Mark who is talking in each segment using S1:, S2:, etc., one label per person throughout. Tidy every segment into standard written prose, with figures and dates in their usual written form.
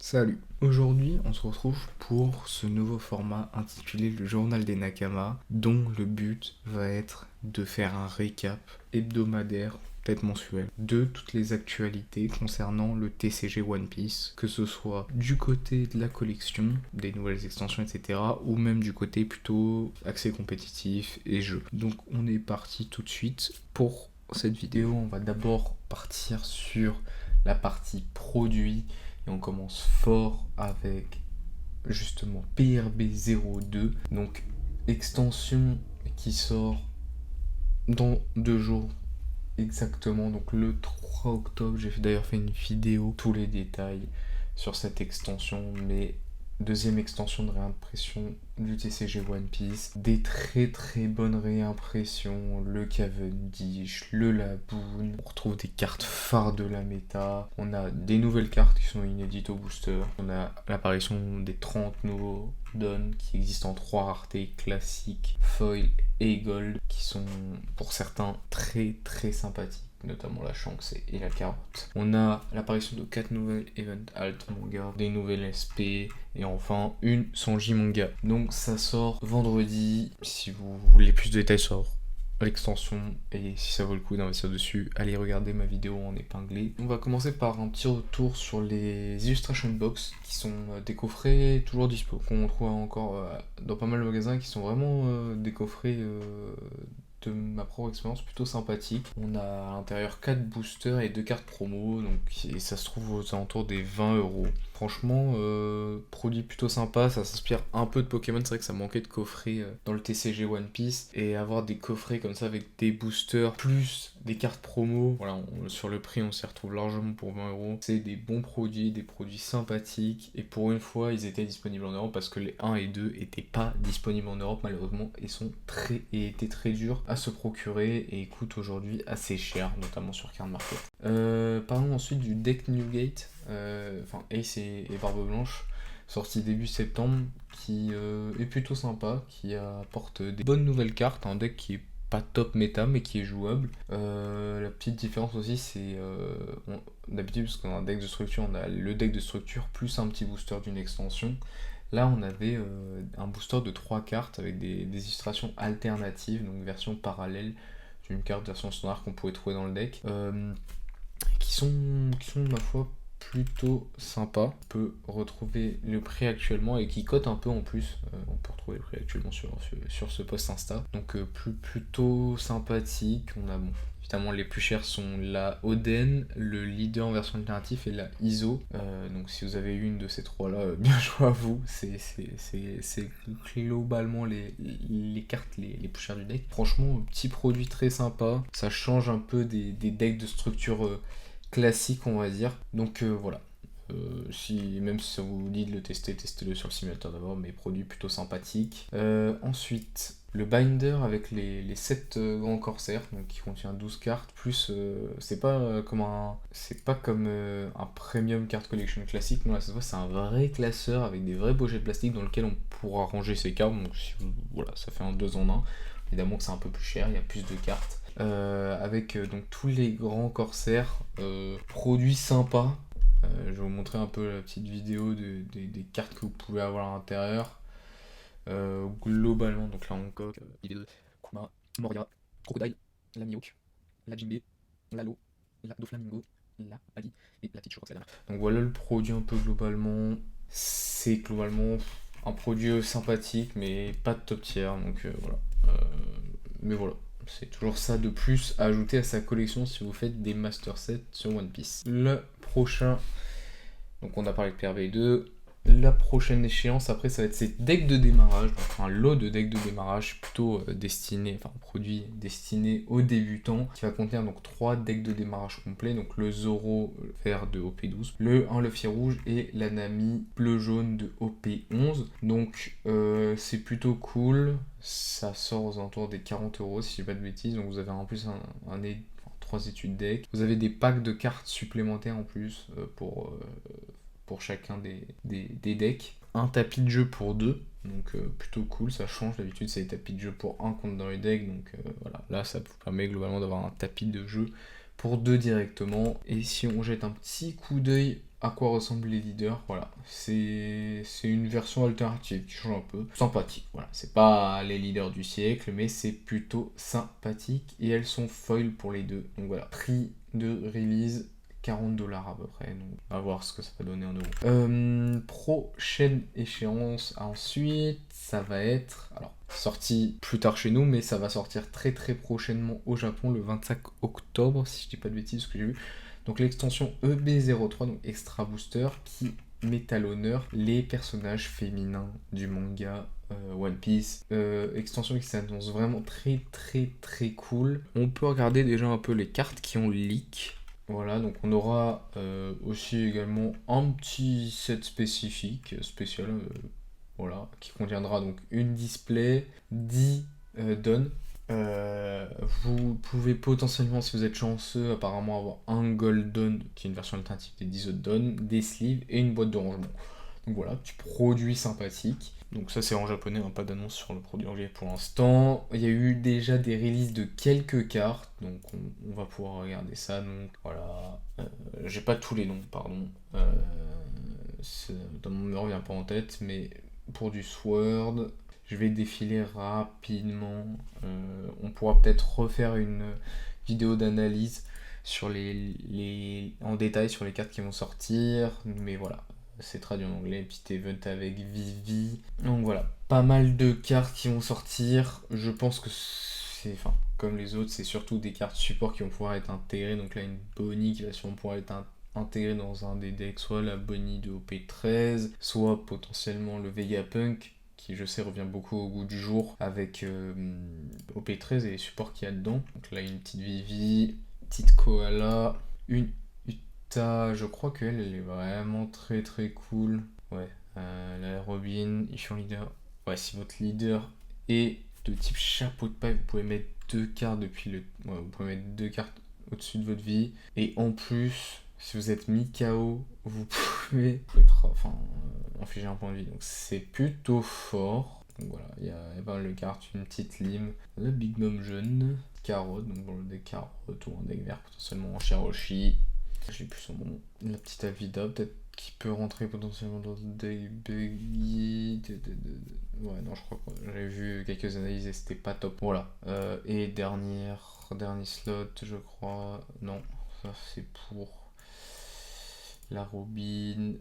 S1: Salut. Aujourd'hui, on se retrouve pour ce nouveau format intitulé le Journal des Nakama, dont le but va être de faire un récap hebdomadaire, peut-être mensuel, de toutes les actualités concernant le TCG One Piece, que ce soit du côté de la collection, des nouvelles extensions, etc., ou même du côté plutôt accès compétitif et jeu. Donc on est parti tout de suite. Pour cette vidéo, on va d'abord partir sur la partie produit. Et on commence fort avec justement PRB02, donc extension qui sort dans 2 jours exactement, donc le 3 octobre. J'ai d'ailleurs fait une vidéo, tous les détails sur cette extension, mais deuxième extension de réimpression du TCG One Piece, des très très bonnes réimpressions, le Cavendish, le Laboon, on retrouve des cartes phares de la méta, on a des nouvelles cartes qui sont inédites au booster, on a l'apparition des 30 nouveaux dons qui existent en 3 raretés classiques, foil et gold, qui sont pour certains très très sympathiques, notamment la Shanks et la carotte. On a l'apparition de 4 nouvelles Event Alt manga, des nouvelles SP, et enfin une Sanji manga. Donc ça sort vendredi. Si vous voulez plus de détails sur l'extension et si ça vaut le coup d'investir dessus, allez regarder ma vidéo en épinglé. On va commencer par un petit retour sur les illustration box qui sont des coffrets toujours dispo, qu'on trouve encore dans pas mal de magasins, qui sont vraiment des coffrets de ma propre expérience plutôt sympathique. On a à l'intérieur 4 boosters et 2 cartes promo, donc et ça se trouve aux alentours des 20€. Franchement, produit plutôt sympa, ça s'inspire un peu de Pokémon, c'est vrai que ça manquait de coffrets dans le TCG One Piece, et avoir des coffrets comme ça avec des boosters plus des cartes promo, voilà, sur le prix on s'y retrouve largement pour 20€. C'est des bons produits, des produits sympathiques, et pour une fois ils étaient disponibles en Europe parce que les 1 et 2 étaient pas disponibles en Europe malheureusement, et étaient très durs à se procurer et coûtent aujourd'hui assez cher, notamment sur Card Market. Parlons ensuite du deck Newgate, Ace et Barbe Blanche, sorti début septembre, qui est plutôt sympa, qui apporte des bonnes nouvelles cartes, un deck qui est pas top méta mais qui est jouable. La petite différence aussi, c'est d'habitude, parce qu'on a un deck de structure, on a le deck de structure plus un petit booster d'une extension. Là, on avait un booster de 3 cartes avec des illustrations alternatives, donc version parallèle d'une carte version standard qu'on pouvait trouver dans le deck, qui sont ma foi plutôt sympas. On peut retrouver le prix actuellement et qui cote un peu en plus. On peut retrouver le prix actuellement sur ce post Insta. Donc plutôt sympathique. On a évidemment les plus chers sont la Oden, le leader en version alternative et la ISO. Donc si vous avez une de ces trois-là, bien joué à vous. C'est globalement les cartes les plus chères du deck. Franchement, petit produit très sympa. Ça change un peu des decks de structure classique, on va dire. Donc voilà. Même si ça vous dit de le tester, testez-le sur le simulateur d'abord, mais produit plutôt sympathique. Ensuite, le binder avec les 7 grands corsaires, donc qui contient 12 cartes, plus c'est pas comme un premium card collection classique, non, là cette fois c'est un vrai classeur avec des vrais pochettes de plastique dans lequel on pourra ranger ses cartes, donc voilà, ça fait un 2 en 1. Évidemment que c'est un peu plus cher, il y a plus de cartes. Avec donc tous les grands corsaires, produits sympas. Je vais vous montrer un peu la petite vidéo des cartes que vous pouvez avoir à l'intérieur. Globalement, donc là on coque ID2, Kuma, Moria, Crocodile, la Mihawk, la Jinbe, la Lo, la Doflamingo, la Ali et la petite, je crois que c'est la dernière. Donc voilà le produit un peu globalement. C'est globalement un produit sympathique mais pas de top tier, donc voilà. Mais voilà. C'est toujours ça de plus à ajouter à sa collection si vous faites des master sets sur One Piece. Le prochain, donc on a parlé de PRV2. La prochaine échéance, après, ça va être ces decks de démarrage, donc un lot de decks de démarrage plutôt produit destiné aux débutants, qui va contenir donc 3 decks de démarrage complets, donc le Zoro vert de OP12, le 1 Luffy rouge et la Nami bleu-jaune de OP11. Donc c'est plutôt cool, ça sort aux alentours des 40€ si je dis pas de bêtises, donc vous avez en plus 3 études deck. Vous avez des packs de cartes supplémentaires en plus pour chacun des decks. Un tapis de jeu pour 2, donc plutôt cool, ça change. D'habitude c'est des tapis de jeu pour 1 compte dans les decks, donc voilà, là ça vous permet globalement d'avoir un tapis de jeu pour 2 directement. Et si on jette un petit coup d'œil à quoi ressemblent les leaders. Voilà, c'est une version alternative qui change un peu. Sympathique, voilà. C'est pas les leaders du siècle, mais c'est plutôt sympathique. Et elles sont foil pour les deux. Donc voilà, prix de release 40$ à peu près, donc à voir ce que ça va donner en euros. Prochaine échéance ensuite, ça va être, alors sorti plus tard chez nous, mais ça va sortir très très prochainement au Japon le 25 octobre, si je dis pas de bêtises, ce que j'ai vu. Donc l'extension EB03, donc Extra Booster, qui met à l'honneur les personnages féminins du manga One Piece. Extension qui s'annonce vraiment très très très cool. On peut regarder déjà un peu les cartes qui ont leak. Voilà, donc on aura aussi également un petit set spécifique, spécial, voilà, qui contiendra donc une display, 10 donnes. Vous pouvez potentiellement, si vous êtes chanceux, apparemment avoir un Golden, qui est une version alternative des 10 autres donnes, des sleeves et une boîte de rangement. Donc voilà, petit produit sympathique. Donc ça c'est en japonais, hein, pas d'annonce sur le produit anglais pour l'instant. Il y a eu déjà des releases de quelques cartes, donc on va pouvoir regarder ça. Donc voilà, j'ai pas tous les noms, pardon. Dans mon me revient pas en tête, mais pour du Sword, je vais défiler rapidement. On pourra peut-être refaire une vidéo d'analyse sur en détail sur les cartes qui vont sortir, mais voilà. C'est traduit en anglais, petit event avec Vivi. Donc voilà, pas mal de cartes qui vont sortir. Je pense que c'est, enfin, comme les autres, c'est surtout des cartes support qui vont pouvoir être intégrées. Donc là, une Bonnie qui va sûrement pouvoir être intégrée dans un des decks, soit la Bonnie de OP13, soit potentiellement le Vegapunk, qui je sais revient beaucoup au goût du jour avec OP13 et les supports qu'il y a dedans. Donc là, une petite Vivi, petite Koala, une je crois qu'elle est vraiment très très cool. Ouais, la Robin, Ishion Leader. Ouais, si votre leader est de type chapeau de paille, vous pouvez mettre deux cartes depuis le. Ouais, vous pouvez mettre deux cartes au-dessus de votre vie. Et en plus, si vous êtes mi-KO, vous pouvez infliger un point de vie. Donc c'est plutôt fort. Donc voilà, il y a pas mal de cartes, une petite lime, le Big Mom jaune, carotte, donc bon, des carottes ou un deck vert potentiellement en Shiroshi. J'ai plus son nom. La petite Avida, peut-être qui peut rentrer potentiellement dans le deck Buggy. Ouais, non, je crois pas. J'avais vu quelques analyses et c'était pas top. Voilà. Et dernier slot, je crois. Non, ça c'est pour la Robin,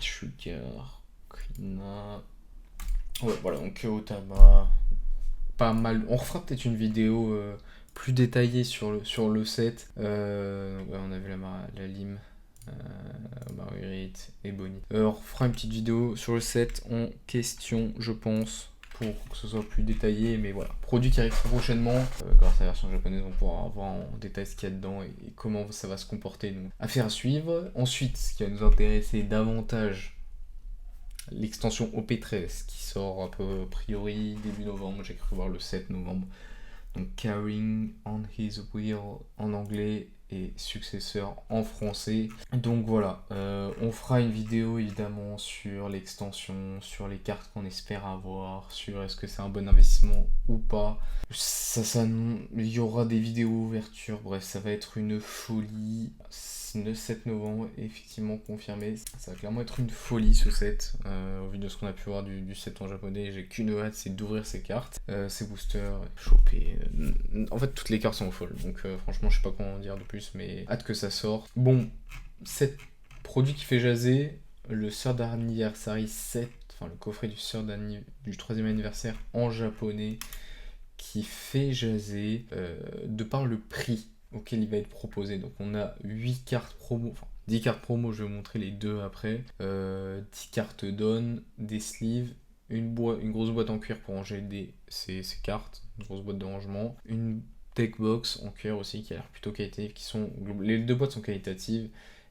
S1: Sugar, Krina. Ouais, voilà, donc Otama. Pas mal. On refera peut-être une vidéo plus détaillée sur le set. Ouais, on a vu la lime, Marguerite et Bonnie. On fera une petite vidéo sur le set en question, je pense, pour que ce soit plus détaillé. Mais voilà, produit qui arrive très prochainement. Grâce à la version japonaise, on pourra voir en détail ce qu'il y a dedans et comment ça va se comporter. Donc, affaire à suivre. Ensuite, ce qui va nous intéresser davantage, l'extension OP13 qui sort un peu a priori début novembre, j'ai cru voir le 7 novembre. Donc Carrying on His Wheel en anglais et Successeur en français. Donc voilà, on fera une vidéo évidemment sur l'extension, sur les cartes qu'on espère avoir, sur est-ce que c'est un bon investissement ou pas. Il y aura des vidéos ouverture, bref, ça va être une folie. Le 7 novembre, effectivement confirmé. Ça va clairement être une folie ce set. Au vu de ce qu'on a pu voir du set en japonais, j'ai qu'une hâte, c'est d'ouvrir ces cartes, ces boosters, choper. En fait, toutes les cartes sont folles. Donc franchement, je sais pas comment en dire de plus, mais hâte que ça sorte. Bon, cet produit qui fait jaser, le Third Anniversary set, enfin le coffret du 3e anniversaire en japonais, qui fait jaser de par le prix auquel il va être proposé. Donc on a 8 cartes promo, enfin 10 cartes promo, je vais vous montrer les deux après, 10 cartes donne, des sleeves, une grosse boîte en cuir pour ranger ces cartes, une grosse boîte de rangement, une deck box en cuir aussi qui a l'air plutôt qualitative, les deux boîtes sont qualitatives,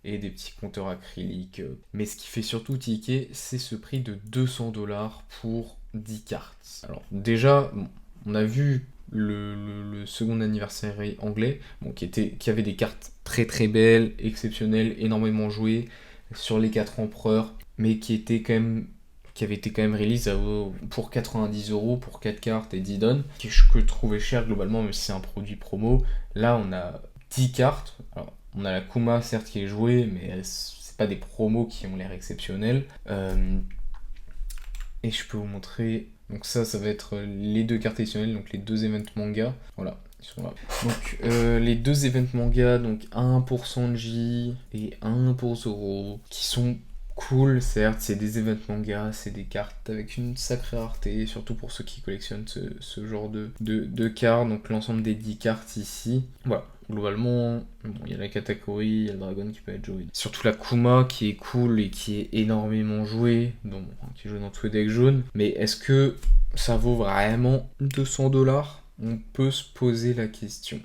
S1: et des petits compteurs acryliques. Mais ce qui fait surtout ticker, c'est ce prix de 200$ pour 10 cartes. Alors déjà, bon, on a vu le second anniversaire anglais, bon, qui avait des cartes très très belles, exceptionnelles, énormément jouées sur les 4 empereurs, mais qui avait été quand même release pour 90€ pour 4 cartes et 10 donnes, que je trouvais cher globalement, mais c'est un produit promo. Là, on a 10 cartes. Alors, on a la Kuma, certes, qui est jouée, mais c'est c'est pas des promos qui ont l'air exceptionnels. Et je peux vous montrer, donc ça va être les 2 cartes additionnelles, donc les 2 events manga, voilà, ils sont là. Donc les 2 events manga, donc un pour Sanji et un pour Zoro, qui sont cool, certes, c'est des events manga, c'est des cartes avec une sacrée rareté, surtout pour ceux qui collectionnent ce genre de cartes, donc l'ensemble des 10 cartes ici. Voilà, globalement, bon, il y a la Katakuri, il y a le Dragon qui peut être joué. Surtout la Kuma qui est cool et qui est énormément jouée, qui joue dans tous les decks jaunes. Mais est-ce que ça vaut vraiment 200$? On peut se poser la question.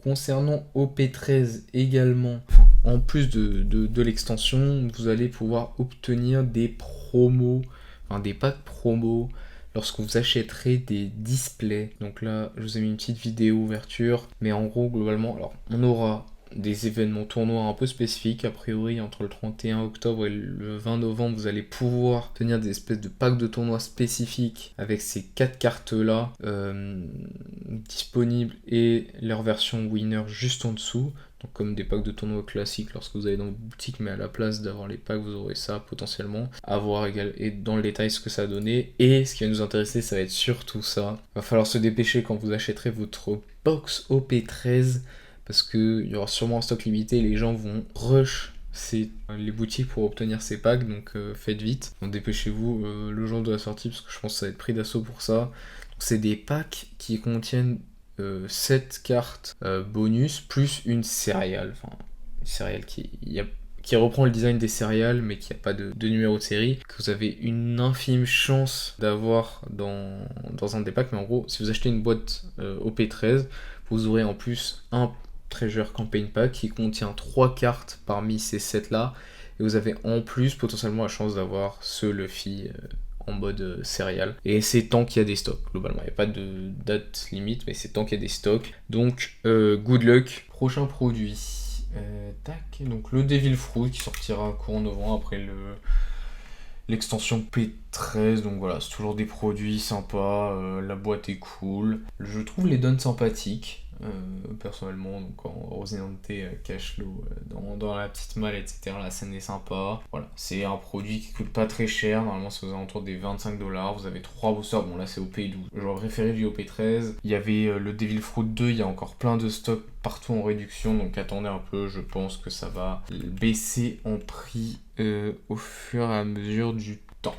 S1: Concernant OP13 également, en plus de l'extension, vous allez pouvoir obtenir des promos, enfin des packs promos lorsque vous achèterez des displays. Donc là, je vous ai mis une petite vidéo ouverture, mais en gros, globalement, alors on aura des événements tournois un peu spécifiques. A priori, entre le 31 octobre et le 20 novembre, vous allez pouvoir tenir des espèces de packs de tournois spécifiques avec ces 4 cartes-là disponibles et leur version winner juste en dessous. Donc comme des packs de tournois classiques lorsque vous allez dans vos boutiques, mais à la place d'avoir les packs, vous aurez ça potentiellement. À voir et dans le détail ce que ça a donné. Et ce qui va nous intéresser, ça va être surtout ça. Il va falloir se dépêcher quand vous achèterez votre box OP13. Parce qu'il y aura sûrement un stock limité et les gens vont rush les boutiques pour obtenir ces packs, donc faites vite. Donc dépêchez-vous le jour de la sortie parce que je pense que ça va être pris d'assaut pour ça. C'est des packs qui contiennent 7 cartes bonus plus une céréale. Enfin, une céréale qui reprend le design des céréales mais qui n'a pas de numéro de série, que vous avez une infime chance d'avoir dans un des packs. Mais en gros, si vous achetez une boîte OP13, vous aurez en plus un Treasure Campaign Pack qui contient 3 cartes parmi ces 7 là, et vous avez en plus potentiellement la chance d'avoir ce Luffy en mode céréales. Et c'est tant qu'il y a des stocks, globalement. Il n'y a pas de date limite, mais c'est tant qu'il y a des stocks. Donc, good luck. Prochain produit. Donc le Devil Fruit qui sortira courant novembre après l'extension P13. Donc voilà, c'est toujours des produits sympas. La boîte est cool. Je trouve les dons sympathiques. Personnellement, donc en Rosinante Cashflow dans la petite malle, etc. La scène est sympa. Voilà, c'est un produit qui coûte pas très cher. Normalement, c'est aux alentours des 25$. Vous avez 3 boosters. Bon, là, c'est OP12. J'aurais préféré du OP13. Il y avait le Devil Fruit 2. Il y a encore plein de stocks partout en réduction. Donc, attendez un peu. Je pense que ça va baisser en prix au fur et à mesure du temps.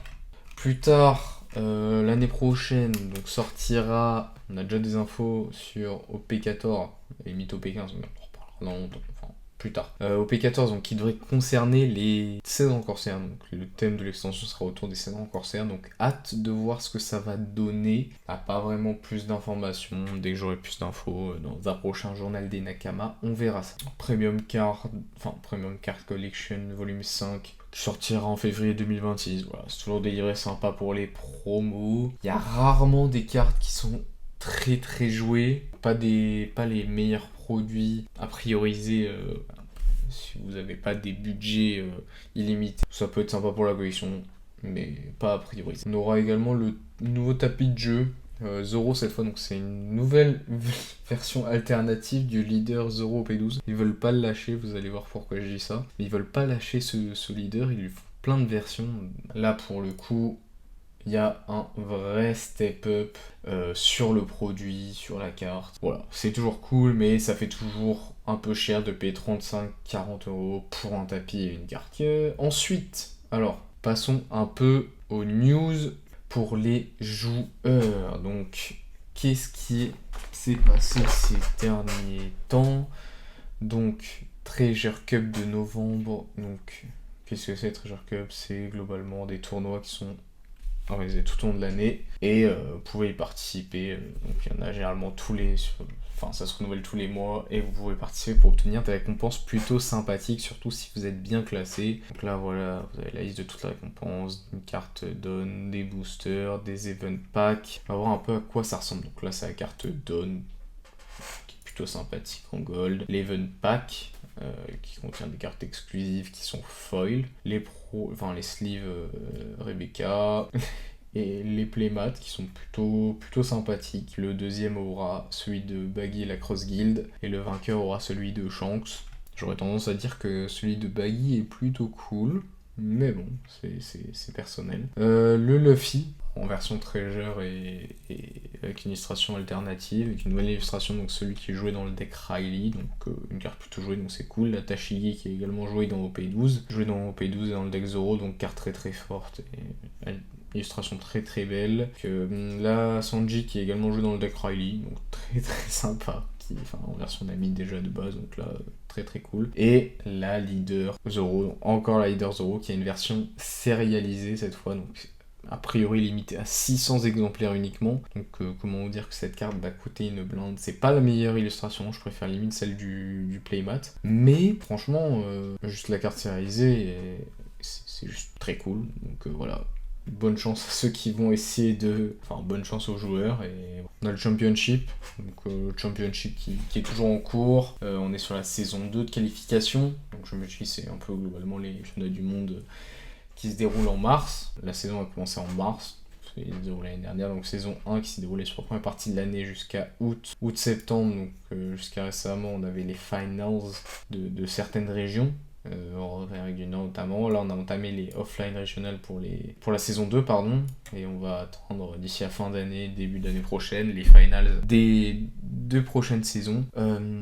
S1: Plus tard, l'année prochaine, donc sortira, on a déjà des infos sur OP14 et limite OP15, mais on en reparlera dans longtemps, enfin plus tard. OP14, donc qui devrait concerner les saisons corsaires, donc le thème de l'extension sera autour des saisons corsaires, donc hâte de voir ce que ça va donner. Pas vraiment plus d'informations, dès que j'aurai plus d'infos dans un prochain journal des Nakama, on verra ça. Premium Card Collection volume 5, qui sortira en février 2026. Voilà, c'est toujours des livrets sympas pour les promos. Il y a rarement des cartes qui sont très très jouées. Pas les meilleurs produits à prioriser si vous n'avez pas des budgets illimités. Ça peut être sympa pour la collection, mais pas à prioriser. On aura également le nouveau tapis de jeu. Zoro cette fois, donc c'est une nouvelle version alternative du leader Zoro P12. Ils veulent pas le lâcher, vous allez voir pourquoi je dis ça. Mais ils veulent pas lâcher ce leader, ils lui font plein de versions. Là pour le coup, il y a un vrai step-up sur le produit, sur la carte. Voilà, c'est toujours cool, mais ça fait toujours un peu cher de payer 35-40€ pour un tapis et une carte. Ensuite, alors, passons un peu aux news pour les joueurs. Donc, qu'est-ce qui s'est passé ces derniers temps? Donc, Treasure Cup de novembre. Donc, qu'est-ce que c'est Treasure Cup? C'est globalement des tournois qui sont organisés tout au long de l'année et vous pouvez y participer. Donc, il y en a généralement ça se renouvelle tous les mois et vous pouvez participer pour obtenir des récompenses plutôt sympathiques, surtout si vous êtes bien classé. Donc là voilà, vous avez la liste de toutes les récompenses, une carte Dawn, des boosters, des event packs. On va voir un peu à quoi ça ressemble. Donc là c'est la carte Dawn qui est plutôt sympathique en gold. L'event pack qui contient des cartes exclusives qui sont foil. Les sleeves Rebecca. Et les playmats qui sont plutôt sympathiques. Le deuxième aura celui de Baggy et la Cross Guild, et le vainqueur aura celui de Shanks. J'aurais tendance à dire que celui de Baggy est plutôt cool, mais bon, c'est personnel. Le Luffy, en version treasure et avec une illustration alternative, avec une nouvelle illustration, donc celui qui est joué dans le deck Riley, donc une carte plutôt jouée, donc c'est cool. La Tashigi qui est également jouée dans OP12, jouée dans OP12 et dans le deck Zoro, donc carte très très forte et illustration très très belle. La Sanji qui est également jouée dans le deck Riley, donc très très sympa. En version d'ami déjà de base, donc là très très cool. Et la leader Zoro, encore la leader Zoro qui a une version sérialisée cette fois, donc a priori limitée à 600 exemplaires uniquement. Donc comment vous dire que cette carte va coûter une blinde. C'est pas la meilleure illustration, je préfère limite celle du playmat. Mais franchement, juste la carte sérialisée, c'est juste très cool. Donc voilà. Bonne chance à ceux qui vont essayer de... Enfin, bonne chance aux joueurs. Et on a le Championship, donc le Championship qui est toujours en cours. On est sur la saison 2 de qualification. Donc je me dis c'est un peu globalement les championnats du monde qui se déroulent en mars. La saison a commencé en mars. Il s'est déroulé l'année dernière, donc saison 1 qui s'est déroulée sur la première partie de l'année jusqu'à août-septembre. Donc jusqu'à récemment, on avait les finals de certaines régions. En Amérique du Nord notamment. Là on a entamé les offline régionales pour la saison 2 pardon, et on va attendre d'ici à fin d'année, début d'année prochaine, les finals des 2 prochaines saisons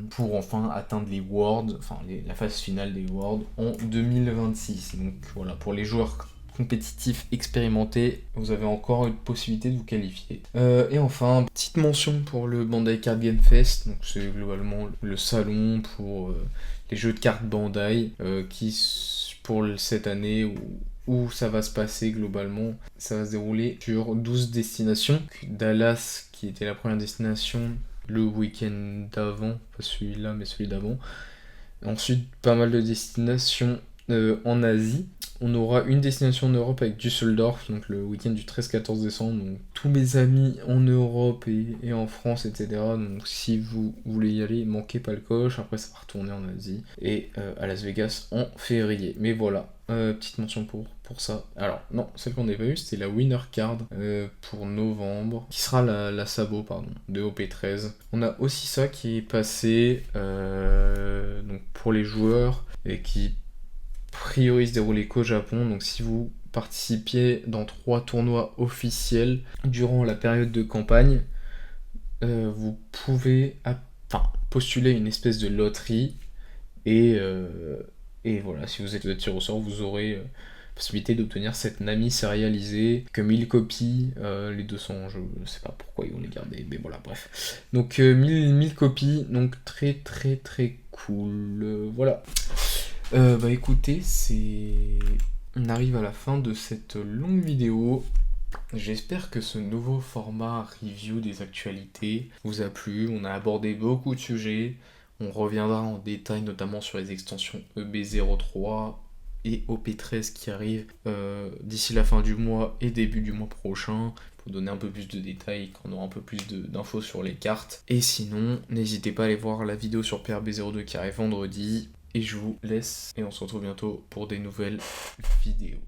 S1: pour enfin atteindre les Worlds, enfin la phase finale des Worlds en 2026. Donc voilà, pour les joueurs compétitifs expérimentés, vous avez encore une possibilité de vous qualifier. Et enfin, petite mention pour le Bandai Card Game Fest, donc c'est globalement le salon pour les jeux de cartes Bandai qui pour cette année où ça va se passer globalement, ça va se dérouler sur 12 destinations. Dallas qui était la première destination le week-end d'avant, pas celui-là mais celui d'avant. Ensuite pas mal de destinations en Asie. On aura une destination en Europe avec Düsseldorf, donc le week-end du 13-14 décembre. Donc tous mes amis en Europe et en France, etc. Donc si vous voulez y aller, manquez pas le coche. Après ça va retourner en Asie et à Las Vegas en février. Mais voilà, petite mention pour ça. Alors non, celle qu'on n'a pas vue, c'était la Winner Card pour novembre, qui sera la Sabo, pardon, de OP13. On a aussi ça qui est passé donc pour les joueurs et qui priori se dérouler qu'au Japon. Donc si vous participiez dans 3 tournois officiels durant la période de campagne, vous pouvez postuler une espèce de loterie et voilà, si vous êtes tiré au sort, vous aurez la possibilité d'obtenir cette Nami sérialisée, que 1000 copies, les 200, je sais pas pourquoi ils vont les garder, mais voilà, bref. Donc 1000 copies, donc très très très cool, voilà. Écoutez, on arrive à la fin de cette longue vidéo. J'espère que ce nouveau format review des actualités vous a plu. On a abordé beaucoup de sujets. On reviendra en détail notamment sur les extensions EB03 et OP13 qui arrivent d'ici la fin du mois et début du mois prochain, pour donner un peu plus de détails, qu'on aura un peu plus d'infos sur les cartes. Et sinon, n'hésitez pas à aller voir la vidéo sur PRB02 qui arrive vendredi. Et je vous laisse et on se retrouve bientôt pour des nouvelles vidéos.